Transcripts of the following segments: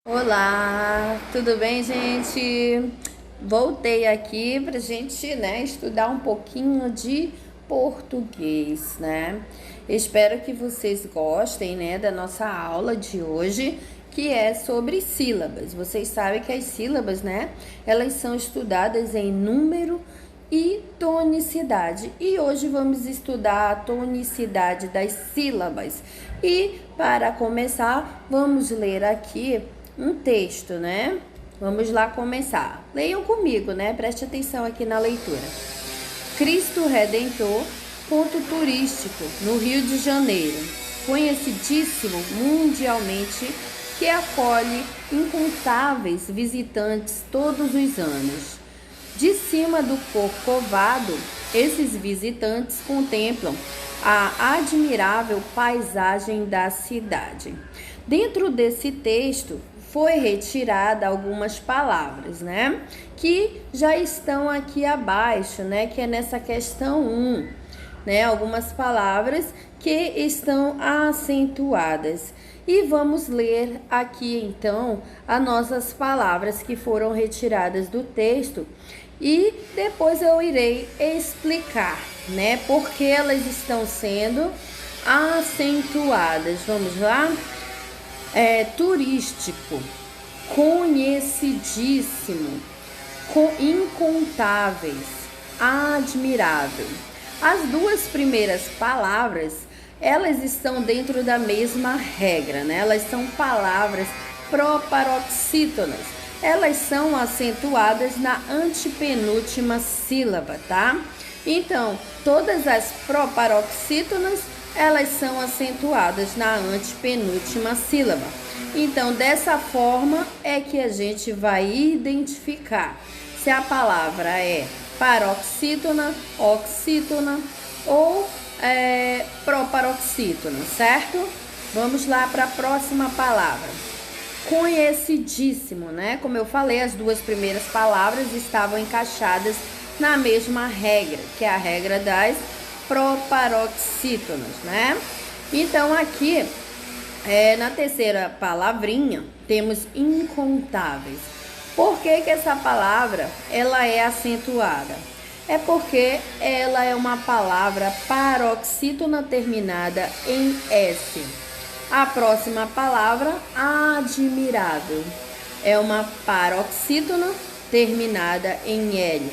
Olá, tudo bem, gente? Voltei aqui pra gente, estudar um pouquinho de português, Espero que vocês gostem, da nossa aula de hoje, que é sobre sílabas. Vocês sabem que as sílabas, elas são estudadas em número e tonicidade. E hoje vamos estudar a tonicidade das sílabas. E para começar, vamos ler aqui um texto, Vamos lá começar. Leiam comigo, Preste atenção aqui na leitura. Cristo Redentor, ponto turístico no Rio de Janeiro, conhecidíssimo mundialmente, que acolhe incontáveis visitantes todos os anos. De cima do Corcovado, esses visitantes contemplam a admirável paisagem da cidade. Dentro desse texto foi retirada algumas palavras, que já estão aqui abaixo, que é nessa questão 1, algumas palavras que estão acentuadas. E vamos ler aqui então as nossas palavras que foram retiradas do texto e depois eu irei explicar, por que elas estão sendo acentuadas. Vamos lá? Turístico, conhecidíssimo, incontáveis, admirável. As duas primeiras palavras, elas estão dentro da mesma regra, Elas são palavras proparoxítonas. Elas são acentuadas na antepenúltima sílaba, tá? Então, todas as proparoxítonas elas são acentuadas na antepenúltima sílaba. Então, dessa forma é que a gente vai identificar se a palavra é paroxítona, oxítona ou proparoxítona, certo? Vamos lá para a próxima palavra. Conhecidíssimo, Como eu falei, as duas primeiras palavras estavam encaixadas na mesma regra, que é a regra das proparoxítonas, Então, aqui, na terceira palavrinha, temos incontáveis. Por que essa palavra, ela é acentuada? É porque ela é uma palavra paroxítona terminada em S. A próxima palavra, admirável, é uma paroxítona terminada em L.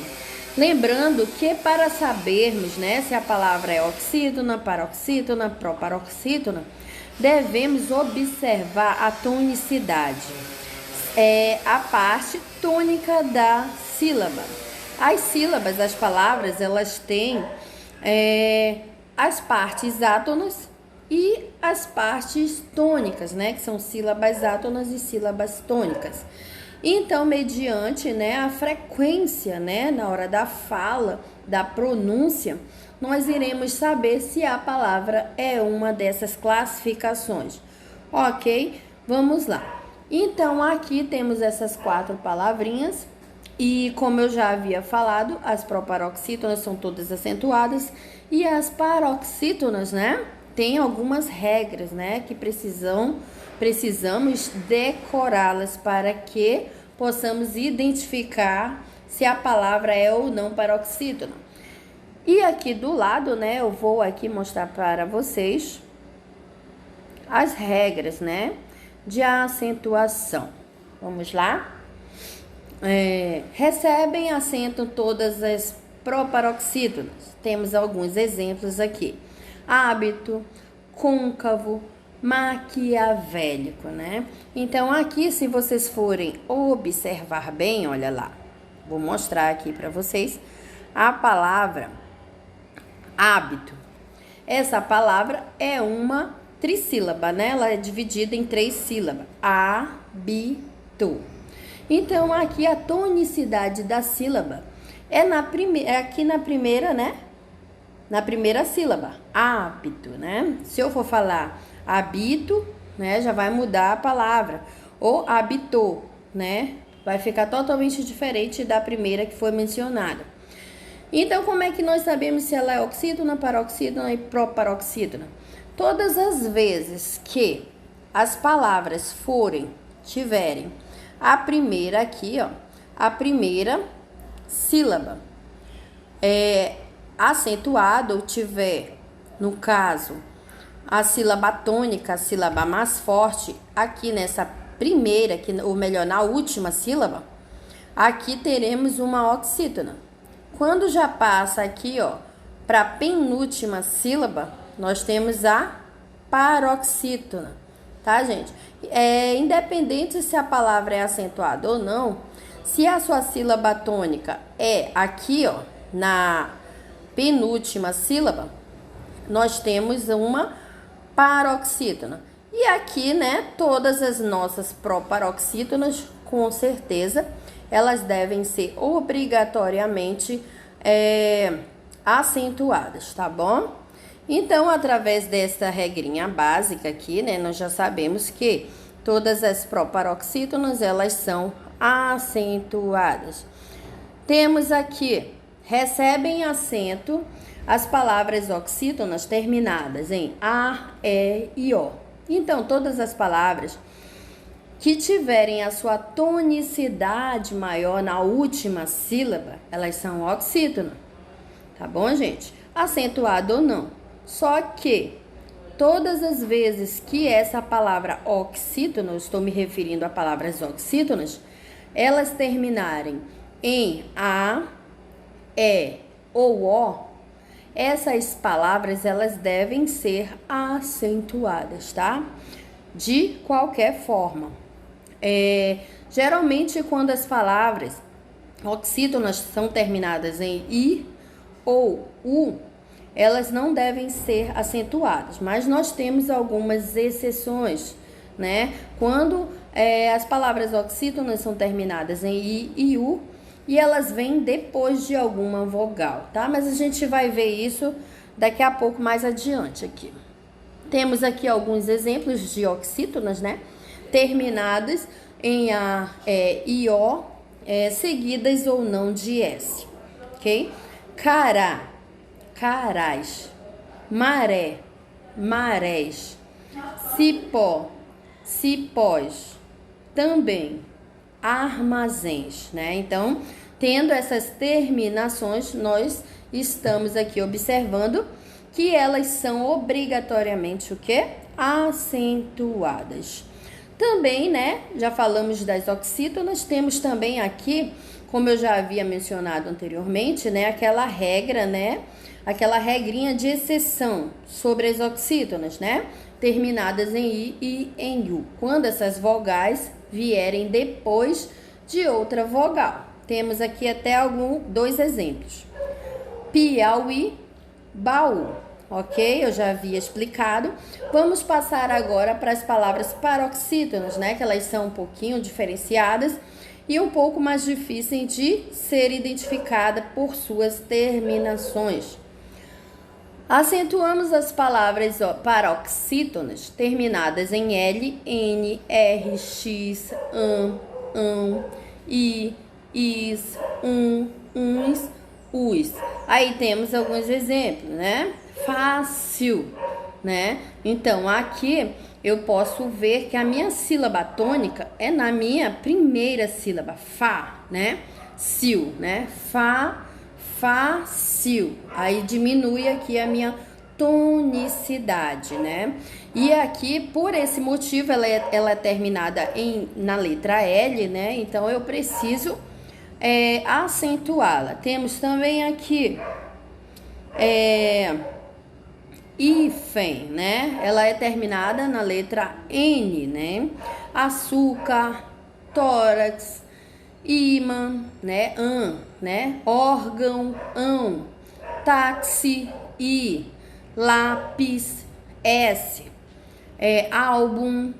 Lembrando que para sabermos, se a palavra é oxítona, paroxítona, proparoxítona, devemos observar a tonicidade, a parte tônica da sílaba. As sílabas, as palavras, elas têm as partes átonas e as partes tônicas, que são sílabas átonas e sílabas tônicas. Então, mediante a frequência, na hora da fala, da pronúncia, nós iremos saber se a palavra é uma dessas classificações. Ok? Vamos lá. Então, aqui temos essas 4 palavrinhas e, como eu já havia falado, as proparoxítonas são todas acentuadas e as paroxítonas, tem algumas regras, que precisamos decorá-las para que possamos identificar se a palavra é ou não paroxítona. E aqui do lado, eu vou aqui mostrar para vocês as regras, de acentuação. Vamos lá? Recebem acento todas as proparoxítonas. Temos alguns exemplos aqui. Hábito, côncavo, maquiavélico, Então, aqui, se vocês forem observar bem, olha lá, vou mostrar aqui para vocês a palavra hábito. Essa palavra é uma trissílaba, Ela é dividida em 3 sílabas. Hábito. Então, aqui a tonicidade da sílaba é aqui na primeira, na primeira sílaba, hábito, Se eu for falar habito, já vai mudar a palavra. Ou habitou, Vai ficar totalmente diferente da primeira que foi mencionada. Então, como é que nós sabemos se ela é oxítona, paroxítona e proparoxítona? Todas as vezes que as palavras forem tiverem a primeira aqui, ó, a primeira sílaba acentuada, ou tiver, no caso, a sílaba tônica, a sílaba mais forte, aqui nessa primeira, ou melhor, na última sílaba, aqui teremos uma oxítona. Quando já passa aqui, ó, para a penúltima sílaba, nós temos a paroxítona, tá, gente? Independente se a palavra é acentuada ou não, se a sua sílaba tônica é aqui, ó, na penúltima sílaba, nós temos uma paroxítona. E aqui, né, todas as nossas proparoxítonas, com certeza, elas devem ser obrigatoriamente acentuadas, tá bom? Então, através dessa regrinha básica aqui, né, nós já sabemos que todas as proparoxítonas, elas são acentuadas. Temos aqui, recebem acento as palavras oxítonas terminadas em A, E e O. Então, todas as palavras que tiverem a sua tonicidade maior na última sílaba, elas são oxítonas. Tá bom, gente? Acentuado ou não. Só que todas as vezes que essa palavra oxítona, eu estou me referindo a palavras oxítonas, elas terminarem em A, E ou O, essas palavras elas devem ser acentuadas, tá? De qualquer forma. Geralmente, quando as palavras oxítonas são terminadas em I ou U, elas não devem ser acentuadas, mas nós temos algumas exceções, né? Quando as palavras oxítonas são terminadas em I e U e elas vêm depois de alguma vogal, tá? Mas a gente vai ver isso daqui a pouco mais adiante aqui. Temos aqui alguns exemplos de oxítonas, né? Terminadas em A, E e O, seguidas ou não de S, ok? Cará, carás, maré, marés, cipó, cipós, também, armazéns, né? Então, tendo essas terminações, nós estamos aqui observando que elas são obrigatoriamente o quê? Acentuadas. Também, né, já falamos das oxítonas, temos também aqui, como eu já havia mencionado anteriormente, né, aquela regra, né, aquela regrinha de exceção sobre as oxítonas, né, terminadas em I e em U, quando essas vogais vierem depois de outra vogal. Temos aqui até dois exemplos. Piauí, baú, ok? Eu já havia explicado. Vamos passar agora para as palavras paroxítonas, né? Que elas são um pouquinho diferenciadas e um pouco mais difíceis de ser identificada por suas terminações. Acentuamos as palavras paroxítonas terminadas em L, N, R, X, I, is, uns, us. Aí temos alguns exemplos, né? Fácil, né? Então, aqui eu posso ver que a minha sílaba tônica é na minha primeira sílaba, Fá, né? Sil, né? Fá, fácil. Aí diminui aqui a minha tonicidade, né? E aqui, por esse motivo, ela é terminada na letra L, né? Então, eu preciso acentuá-la. Temos também aqui hífen, né? Ela é terminada na letra N, né? Açúcar, tórax, ímã, né? Né? Órgão, táxi, I, lápis, S, álbum,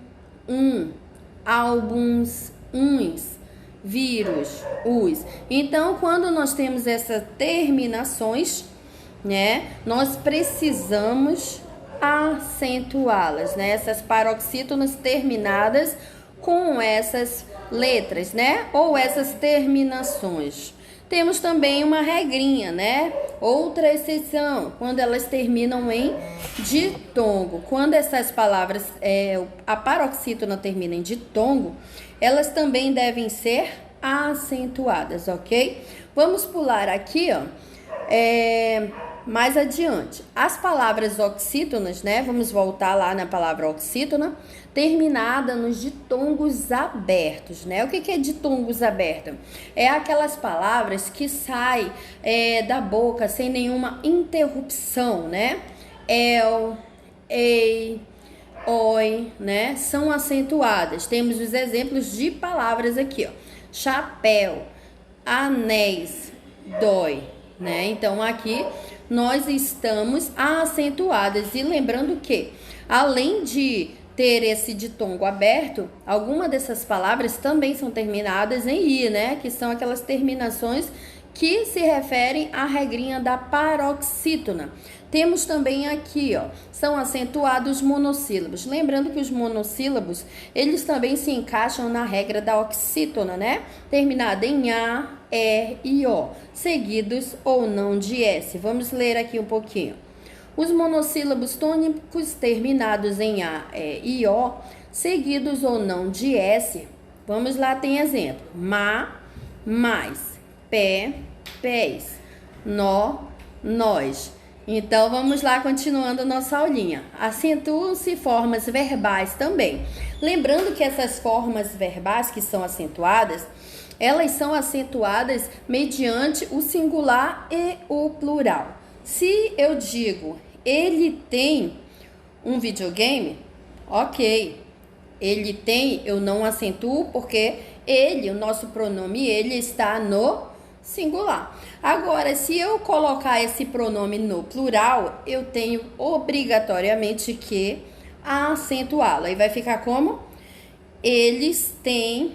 álbuns, uns, vírus, us. Então, quando nós temos essas terminações, né, nós precisamos acentuá-las, né? Essas paroxítonas terminadas com essas letras, né? Ou essas terminações. Temos também uma regrinha, né? Outra exceção, quando elas terminam em ditongo. Quando essas palavras, a paroxítona termina em ditongo, elas também devem ser acentuadas, ok? Vamos pular aqui, ó, mais adiante. As palavras oxítonas, né? Vamos voltar lá na palavra oxítona, terminada nos ditongos abertos, né? O que é ditongos abertos? É aquelas palavras que saem da boca sem nenhuma interrupção, né? El, ei, oi, né? São acentuadas. Temos os exemplos de palavras aqui, ó. Chapéu, anéis, dói, né? Então aqui nós estamos acentuadas. E lembrando que, além de ter esse ditongo aberto, alguma dessas palavras também são terminadas em i, né? Que são aquelas terminações que se referem à regrinha da paroxítona. Temos também aqui, ó, são acentuados monossílabos. Lembrando que os monossílabos, eles também se encaixam na regra da oxítona, né? Terminada em a, e o, seguidos ou não de s. Vamos ler aqui um pouquinho. Os monossílabos tônicos terminados em a, e o, seguidos ou não de s. Vamos lá, tem exemplo. Ma, mais, pé, pés, nó, nós. Então, vamos lá, continuando nossa aulinha. Acentuam-se formas verbais também. Lembrando que essas formas verbais que são acentuadas, elas são acentuadas mediante o singular e o plural. Se eu digo, ele tem um videogame, ok. Ele tem, eu não acentuo porque ele, o nosso pronome ele, está no singular. Agora, se eu colocar esse pronome no plural, eu tenho obrigatoriamente que acentuá-lo. Aí vai ficar como? Eles têm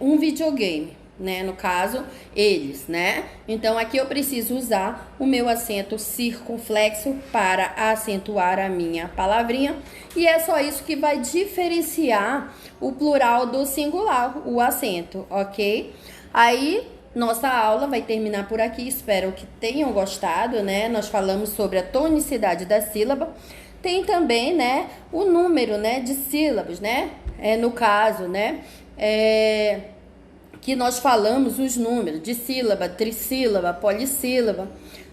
um videogame, né? No caso, eles, né? Então, aqui eu preciso usar o meu acento circunflexo para acentuar a minha palavrinha. E é só isso que vai diferenciar o plural do singular, o acento, ok? Aí, nossa aula vai terminar por aqui, espero que tenham gostado, né? Nós falamos sobre a tonicidade da sílaba. Tem também, né, o número, né, de sílabas, né? No caso, né, que nós falamos os números de sílaba, trissílaba, polissílaba,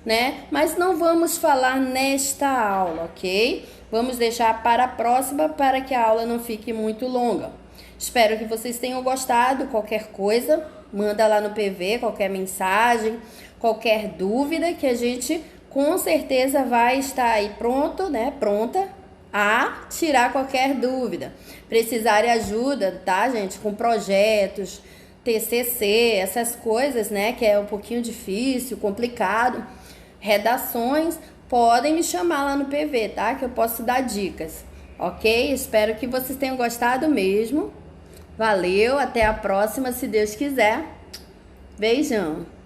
né? Mas não vamos falar nesta aula, ok? Vamos deixar para a próxima para que a aula não fique muito longa. Espero que vocês tenham gostado. Qualquer coisa, manda lá no PV, qualquer mensagem, qualquer dúvida, que a gente com certeza vai estar aí pronto, né? Pronta a tirar qualquer dúvida. Precisarem ajuda, tá, gente? Com projetos, TCC, essas coisas, né? Que é um pouquinho difícil, complicado. Redações, podem me chamar lá no PV, tá? Que eu posso dar dicas, ok? Espero que vocês tenham gostado mesmo. Valeu, até a próxima, se Deus quiser. Beijão!